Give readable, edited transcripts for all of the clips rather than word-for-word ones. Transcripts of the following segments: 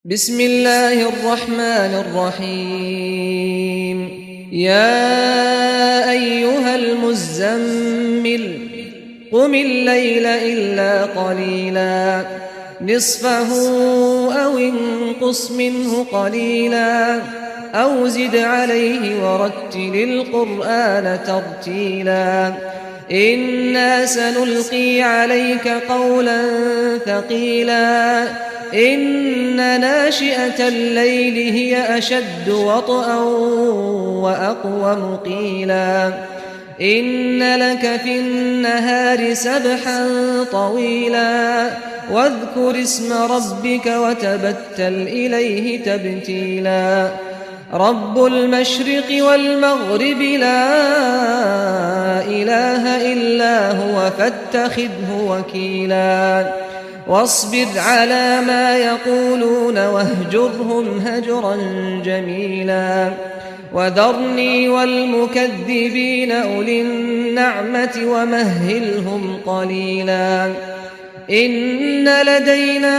بسم الله الرحمن الرحيم. يا أيها المزمل قم الليل إلا قليلا نصفه أو انقص منه قليلا أو زد عليه ورتل القرآن ترتيلا إنا سنلقي عليك قولا ثقيلا إن ناشئة الليل هي أشد وطئا وأقوم قيلا إن لك في النهار سبحا طويلا واذكر اسم ربك وتبتل إليه تبتيلا رب المشرق والمغرب لا إله إلا هو فاتخذه وكيلا واصبر على ما يقولون واهجرهم هجرا جميلا وذرني والمكذبين أولي النعمة ومهلهم قليلا إن لدينا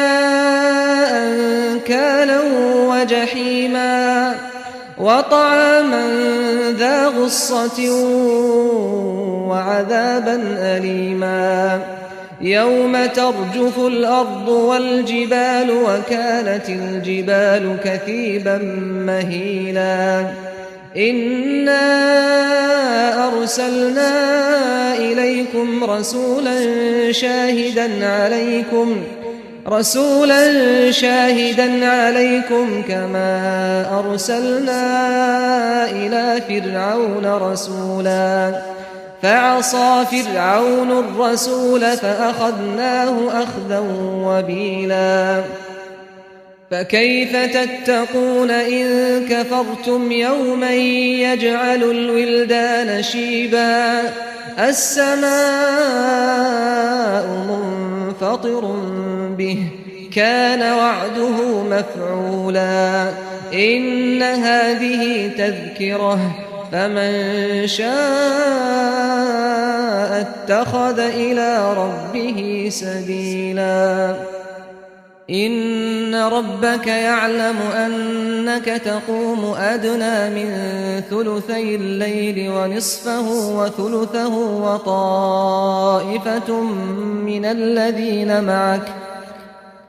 أنكالا وجحيما وطعاما ذا غصة وعذابا أليما يوم ترجف الأرض والجبال وكانت الجبال كثيبا مهيلا إنا أرسلنا إليكم رسولا شاهدا عليكم كما أرسلنا إلى فرعون رسولا فعصى فرعون الرسول فأخذناه أخذا وبيلا فكيف تتقون إن كفرتم يوما يجعل الولدان شيبا السماء منفطر به كان وعده مفعولا إن هذه تذكرة فمن شاء اتخذ إلى ربه سبيلا إن ربك يعلم أنك تقوم أدنى من ثلثي الليل ونصفه وثلثه وطائفة من الذين معك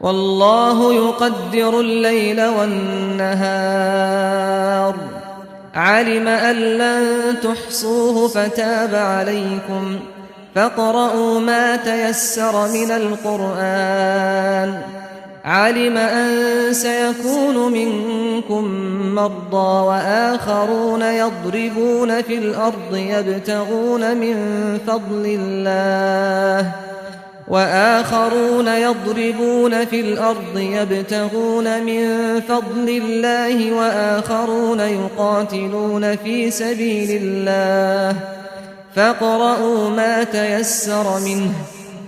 والله يقدر الليل والنهار علم أن لن تحصوه فتاب عليكم فاقرؤوا ما تيسر من القرآن علم أن سيكون منكم مرضى وآخرون يضربون في الأرض يبتغون من فضل الله وآخرون يقاتلون في سبيل الله فاقرؤوا ما تيسر منه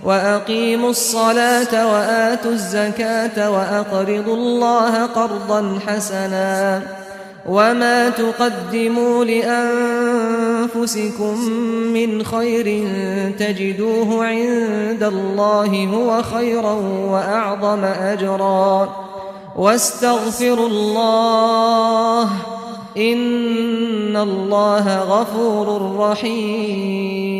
وأقيموا الصلاة وآتوا الزكاة وأقرضوا الله قرضا حسنا وما تقدموا لأنفسكم من خير تجدوه عند الله هو خيرا وأعظم أجرا واستغفروا الله إن الله غفور رحيم